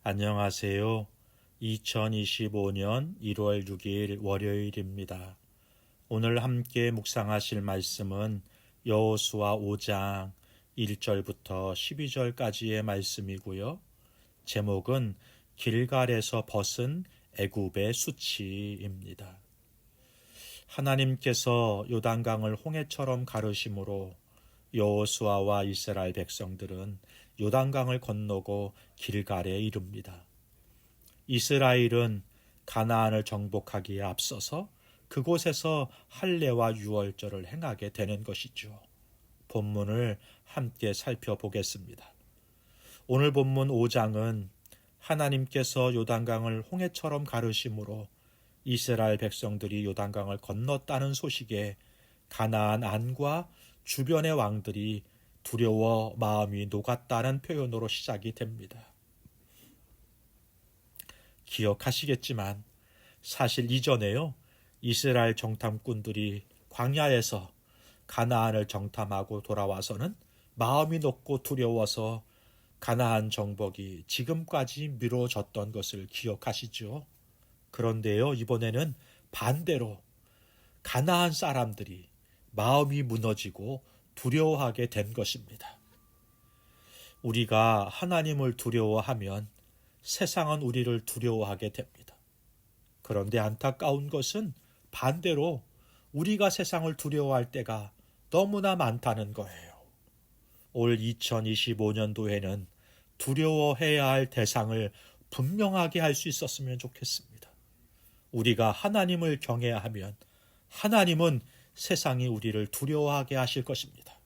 안녕하세요. 2025년 1월 6일 월요일입니다. 오늘 함께 묵상하실 말씀은 여호수아 5장 1절부터 12절까지의 말씀이고요. 제목은 길갈에서 벗은 애굽의 수치입니다. 하나님께서 요단강을 홍해처럼 가르심으로 여호수아와 이스라엘 백성들은 요단강을 건너고 길갈에 이릅니다. 이스라엘은 가나안을 정복하기에 앞서서 그곳에서 할례와 유월절을 행하게 되는 것이죠. 본문을 함께 살펴보겠습니다. 오늘 본문 5장은 하나님께서 요단강을 홍해처럼 가르심으로 이스라엘 백성들이 요단강을 건넜다는 소식에 가나안 안과 주변의 왕들이 두려워 마음이 녹았다는 표현으로 시작이 됩니다. 기억하시겠지만 사실 이전에요, 이스라엘 정탐꾼들이 광야에서 가나안을 정탐하고 돌아와서는 마음이 녹고 두려워서 가나안 정복이 지금까지 미뤄졌던 것을 기억하시죠? 그런데요, 이번에는 반대로 가나안 사람들이 마음이 무너지고 두려워하게 된 것입니다. 우리가 하나님을 두려워하면 세상은 우리를 두려워하게 됩니다. 그런데 안타까운 것은 반대로 우리가 세상을 두려워할 때가 너무나 많다는 거예요. 올 2025년도에는 두려워해야 할 대상을 분명하게 할 수 있었으면 좋겠습니다. 우리가 하나님을 경외하면 하나님은 세상이 우리를 두려워하게 하실 것입니다.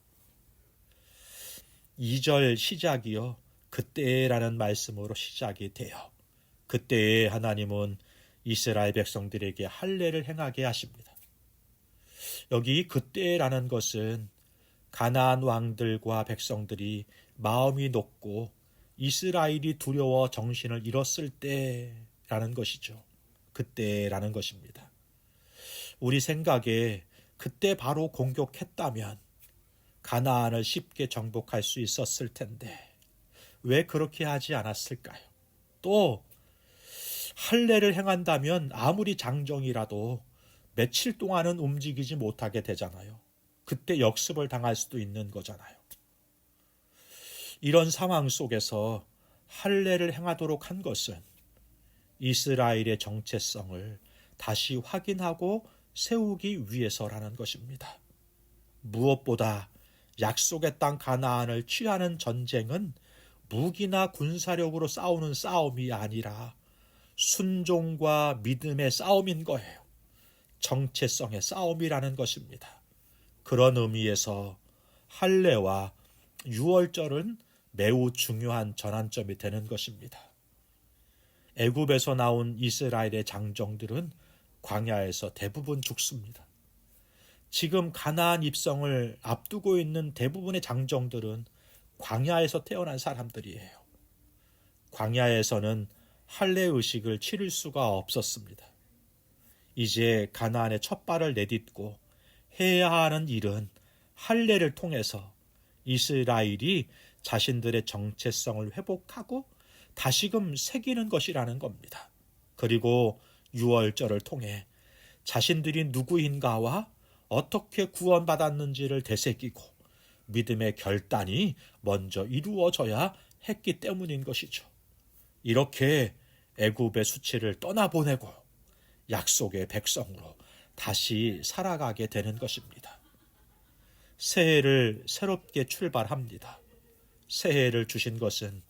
2절 시작이요, 그때라는 말씀으로 시작이 돼요. 그때에 하나님은 이스라엘 백성들에게 할례를 행하게 하십니다. 여기 그때라는 것은 가나안 왕들과 백성들이 마음이 높고 이스라엘이 두려워 정신을 잃었을 때라는 것이죠. 그때라는 것입니다. 우리 생각에 그때 바로 공격했다면 가나안을 쉽게 정복할 수 있었을 텐데 왜 그렇게 하지 않았을까요? 또 할례를 행한다면 아무리 장정이라도 며칠 동안은 움직이지 못하게 되잖아요. 그때 역습을 당할 수도 있는 거잖아요. 이런 상황 속에서 할례를 행하도록 한 것은 이스라엘의 정체성을 다시 확인하고 세우기 위해서라는 것입니다. 무엇보다 약속의 땅 가나안을 취하는 전쟁은 무기나 군사력으로 싸우는 싸움이 아니라 순종과 믿음의 싸움인 거예요. 정체성의 싸움이라는 것입니다. 그런 의미에서 할례와 유월절은 매우 중요한 전환점이 되는 것입니다. 애굽에서 나온 이스라엘의 장정들은 광야에서 대부분 죽습니다. 지금 가나안 입성을 앞두고 있는 대부분의 장정들은 광야에서 태어난 사람들이에요. 광야에서는 할례 의식을 치를 수가 없었습니다. 이제 가나안의 첫 발을 내딛고 해야 하는 일은 할례를 통해서 이스라엘이 자신들의 정체성을 회복하고 다시금 새기는 것이라는 겁니다. 그리고 유월절을 통해 자신들이 누구인가와 어떻게 구원받았는지를 되새기고 믿음의 결단이 먼저 이루어져야 했기 때문인 것이죠. 이렇게 애굽의 수치를 떠나보내고 약속의 백성으로 다시 살아가게 되는 것입니다. 새해를 새롭게 출발합니다. 새해를 주신 것은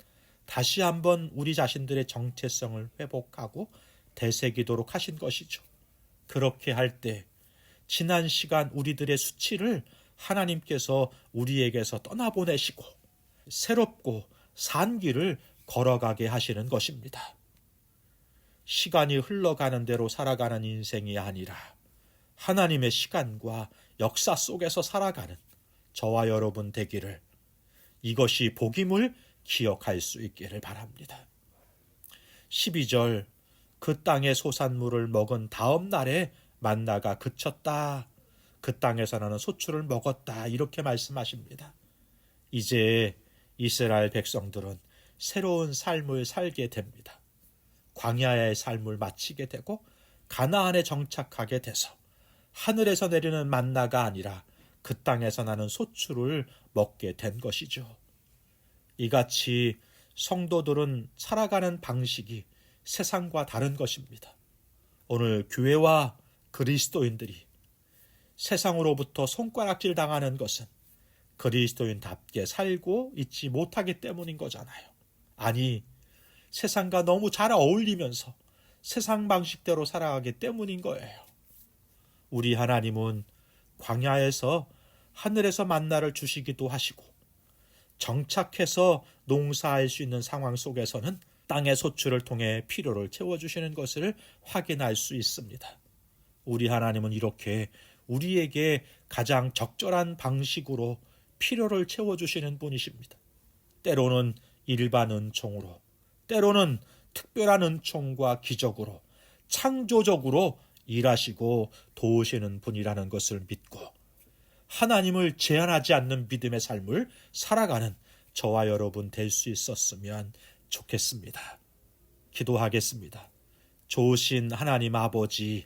다시 한번 우리 자신들의 정체성을 회복하고 되새기도록 하신 것이죠. 그렇게 할 때 지난 시간 우리들의 수치를 하나님께서 우리에게서 떠나보내시고 새롭고 산 길을 걸어가게 하시는 것입니다. 시간이 흘러가는 대로 살아가는 인생이 아니라 하나님의 시간과 역사 속에서 살아가는 저와 여러분 되기를, 이것이 복임을 기억할 수 있기를 바랍니다. 12절, 그 땅의 소산물을 먹은 다음 날에 만나가 그쳤다. 그 땅에서 나는 소출을 먹었다. 이렇게 말씀하십니다. 이제 이스라엘 백성들은 새로운 삶을 살게 됩니다. 광야의 삶을 마치게 되고 가나안에 정착하게 돼서 하늘에서 내리는 만나가 아니라 그 땅에서 나는 소출을 먹게 된 것이죠. 이같이 성도들은 살아가는 방식이 세상과 다른 것입니다. 오늘 교회와 그리스도인들이 세상으로부터 손가락질 당하는 것은 그리스도인답게 살고 있지 못하기 때문인 거잖아요. 아니, 세상과 너무 잘 어울리면서 세상 방식대로 살아가기 때문인 거예요. 우리 하나님은 광야에서 하늘에서 만나를 주시기도 하시고 정착해서 농사할 수 있는 상황 속에서는 땅의 소출을 통해 필요를 채워주시는 것을 확인할 수 있습니다. 우리 하나님은 이렇게 우리에게 가장 적절한 방식으로 필요를 채워주시는 분이십니다. 때로는 일반 은총으로, 때로는 특별한 은총과 기적으로, 창조적으로 일하시고 도우시는 분이라는 것을 믿고 하나님을 제한하지 않는 믿음의 삶을 살아가는 저와 여러분 될 수 있었으면 좋겠습니다. 기도하겠습니다. 좋으신 하나님 아버지,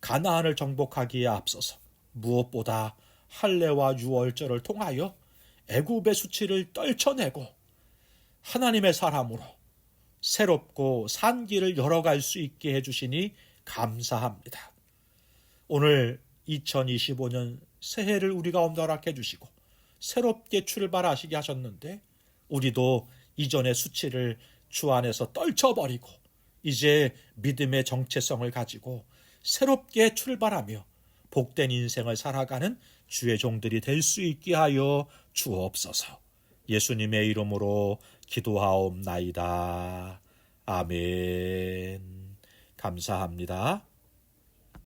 가나안을 정복하기에 앞서서 무엇보다 할례와 유월절을 통하여 애굽의 수치를 떨쳐내고 하나님의 사람으로 새롭고 산 길을 열어갈 수 있게 해주시니 감사합니다. 오늘 2025년 새해를 우리 가운데 허락해 주시고 새롭게 출발하시게 하셨는데 우리도 이전의 수치를 주 안에서 떨쳐버리고 이제 믿음의 정체성을 가지고 새롭게 출발하며 복된 인생을 살아가는 주의 종들이 될 수 있게 하여 주옵소서. 예수님의 이름으로 기도하옵나이다. 아멘. 감사합니다.